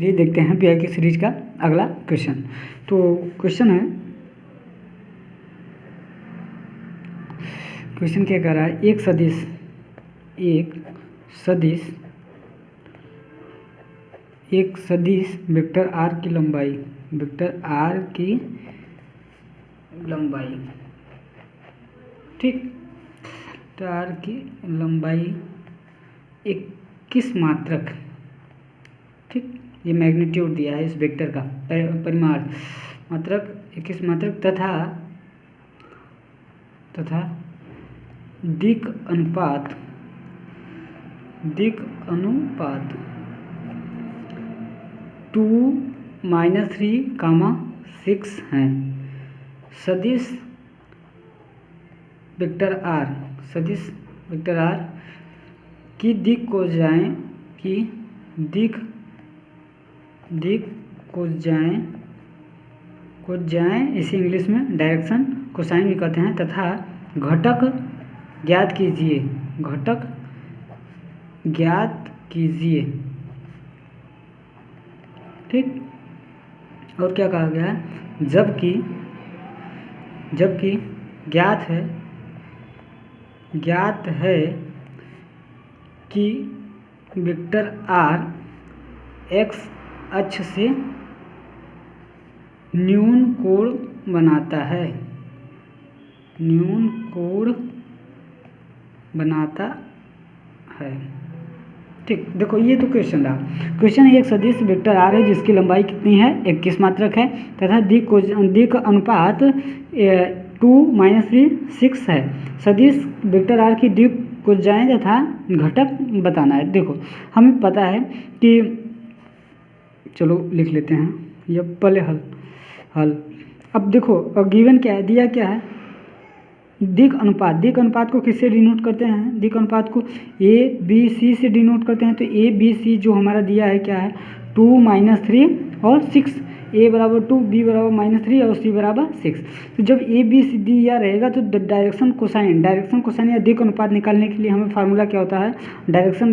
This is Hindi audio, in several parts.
चलिए देखते हैं पीआई की सीरीज का अगला क्वेश्चन। तो क्वेश्चन क्या कह रहा है, एक सदिश वेक्टर आर की लंबाई ठीक, तो आर की लंबाई 21 मात्रक, ठीक, ये मैग्नीट्यूड दिया है इस वेक्टर का परिमाण मात्रक 21 मात्रक तथा दिक् अनुपात 2-3, 6 हैं। सदिश वेक्टर आर की दिक् को जाएं इसे इंग्लिश में डायरेक्शन कोसाइन भी कहते हैं, तथा घटक ज्ञात कीजिए, ठीक। और क्या कहा गया है, जबकि ज्ञात है कि वेक्टर आर एक्स अक्ष से न्यून कोण बनाता है, ठीक। देखो ये तो क्वेश्चन रहा। क्वेश्चन एक सदिश वेक्टर आर है जिसकी लंबाई कितनी है, 21 मात्रक है, तथा दिक् अनुपात 2-3, 6 है। सदिश वेक्टर आर की दिक् को जाएं तथा घटक बताना है। देखो हमें पता है कि, चलो लिख लेते हैं ये पहले हल। अब देखो गिवन क्या है, दिया क्या है, दिक् अनुपात को किससे डिनोट करते हैं, दिक् अनुपात को ए बी सी से डिनोट करते हैं। तो ए बी सी जो हमारा दिया है क्या है, 2-3 और 6, ए बराबर 2, बी बराबर -3 और सी बराबर 6। तो जब ए बी सी दिया रहेगा तो डायरेक्शन कोसाइन या दिक् अनुपात निकालने के लिए हमें फार्मूला क्या होता है, डायरेक्शन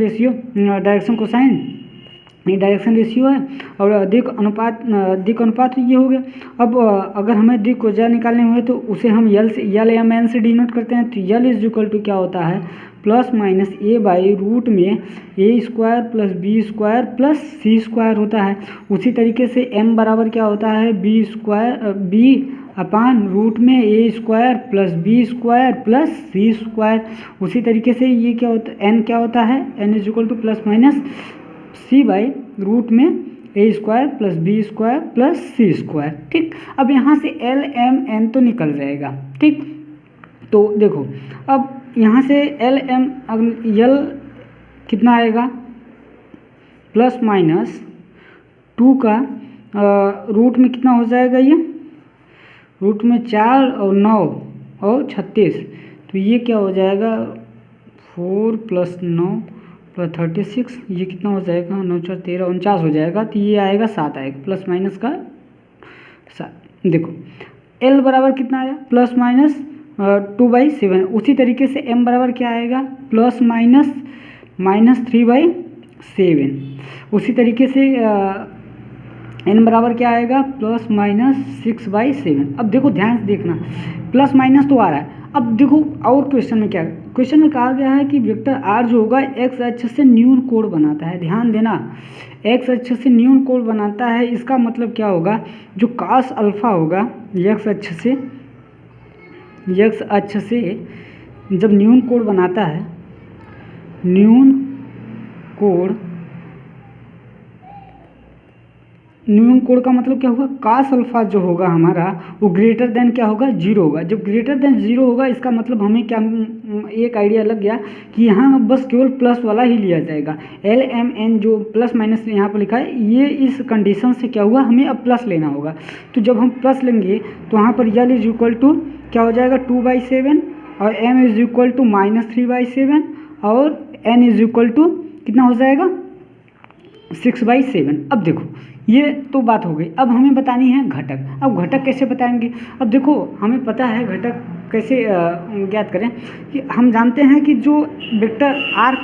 रेशियो है, और दिक् अनुपात ये हो गया। अब अगर हमें दिक् को जा निकालने हुए तो उसे हम यल या एन से डिनोट करते हैं। तो यल इज इक्वल टू क्या होता है, +- में a² + b² + c² होता है। उसी तरीके से m बराबर क्या होता है, b/√में a² + b² + c²। उसी तरीके से ये क्या होता है, n क्या होता है, n इज इक्वल टू +- c/√में a² + b² + c², ठीक। अब यहाँ से l m n तो निकल जाएगा, ठीक। तो देखो अब यहाँ से l कितना आएगा, +-2 का रूट में कितना हो जाएगा, ये रूट में 4 और 9 और 36, तो ये क्या हो जाएगा, 4 + 9 + 36, ये कितना हो जाएगा, 9 4 13 49 हो जाएगा। तो ये आएगा 7 आएगा, ± का 7। देखो L बराबर कितना आया, +-2/7। उसी तरीके से M बराबर क्या आएगा, +-3/7। उसी तरीके से n बराबर क्या आएगा, +-6/7। अब देखो ध्यान से देखना, + तो आ रहा है। अब देखो और क्वेश्चन में क्या, क्वेश्चन में कहा गया है कि वेक्टर आर जो होगा एक्स अक्ष से न्यून कोण बनाता है। ध्यान देना, एक्स अक्ष से न्यून कोण बनाता है, इसका मतलब क्या होगा, जो cos अल्फा होगा एक्स अक्ष से जब न्यून कोण बनाता है, न्यून कोण का मतलब क्या होगा, cos अल्फा जो होगा हमारा वो ग्रेटर देन क्या होगा, 0 होगा। जब ग्रेटर देन 0 होगा इसका मतलब हमें क्या, एक आइडिया लग गया कि यहाँ बस केवल प्लस वाला ही लिया जाएगा। L M N जो + यहाँ पर लिखा है, ये इस कंडीशन से क्या हुआ, हमें अब प्लस लेना होगा। तो जब हम प्लस लेंगे तो वहाँ पर L इज इक्वल टू क्या हो जाएगा, 2/7 और M इज इक्वल टू -3/7 और N इज इक्वल टू कितना हो जाएगा, 6/7। अब देखो ये तो बात हो गई। अब हमें बतानी है घटक। अब घटक कैसे बताएंगे, अब देखो हमें पता है घटक कैसे ज्ञात करें, कि हम जानते हैं कि जो वेक्टर आर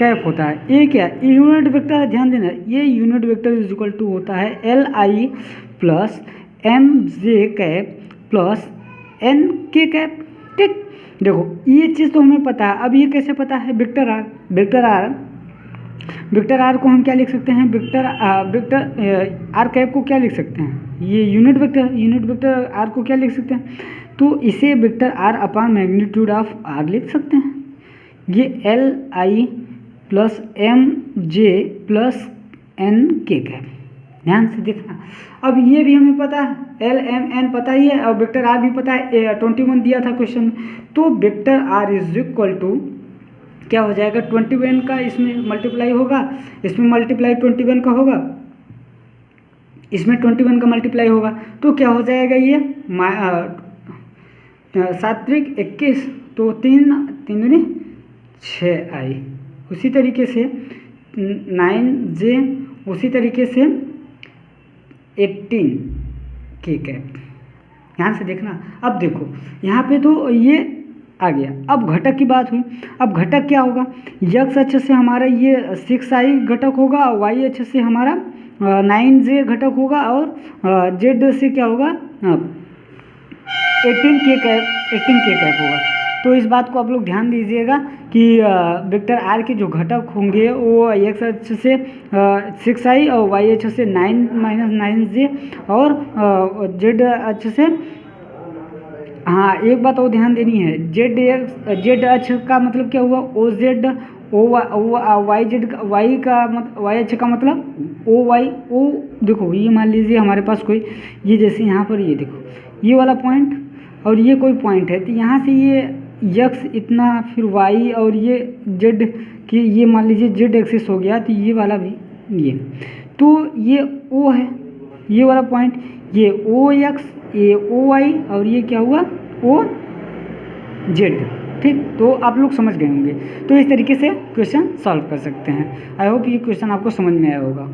कैप होता है। ए क्या है, यूनिट वेक्टर है, ध्यान देना, ये unit vector is equal to होता है L I plus M J cap plus N K cap. ठीक, देखो ये चीज़ तो हमें पता है। अब ये कैसे पता है, वेक्टर आर, वेक्टर आर को हम क्या लिख सकते हैं, वेक्टर आर कैप को क्या लिख सकते हैं, ये यूनिट वेक्टर आर को क्या लिख सकते हैं, तो इसे vector R upon magnitude of R लिख सकते हैं। ये L I plus M J plus N K cap, ध्यान से देखना। अब ये भी हमें पता है, एल एम एन पता ही है और वेक्टर आर भी पता है, 21 दिया था क्वेश्चन में। तो vector R is equal to क्या हो जाएगा, 21 का इसमें मल्टीप्लाई होगा, इसमें मल्टीप्लाई 21 का होगा, इसमें 21 का मल्टीप्लाई होगा, तो क्या हो जाएगा ये 7 त्रिक 21, तो 3 दूनी 6 आई। उसी तरीके से 9j, उसी तरीके से 18 के कैप, ध्यान से देखना। अब देखो यहाँ पे तो ये आ गया। अब घटक की बात हुई, अब घटक क्या होगा, x अक्ष से हमारा ये 6i घटक होगा, y अक्ष से हमारा 9j घटक होगा, और z से क्या होगा 18 के कैप होगा। तो इस बात को आप लोग ध्यान दीजिएगा कि वेक्टर आर के जो घटक होंगे वो x अक्ष से 6i और y अक्ष से 9 - 9j और z अक्ष से, हाँ एक बात और ध्यान देनी है, z अक्ष का मतलब क्या हुआ, O Z, Y Z, Y का मतलब वाई अक्ष का मतलब ओ वाई। ओ देखो ये मान लीजिए हमारे पास कोई, ये जैसे यहाँ पर ये देखो ये वाला पॉइंट और ये कोई पॉइंट है, तो यहाँ से ये यक्स इतना, फिर वाई और ये जेड की, ये मान लीजिए जेड एक्सिस हो गया, तो ये वाला भी ये, तो ये ओ है, ये वाला पॉइंट, ये ओ एक्स, ये ओ वाई और ये क्या हुआ ओ जेड। ठीक, तो आप लोग समझ गए होंगे। तो इस तरीके से क्वेश्चन सॉल्व कर सकते हैं। आई होप ये क्वेश्चन आपको समझ में आया होगा।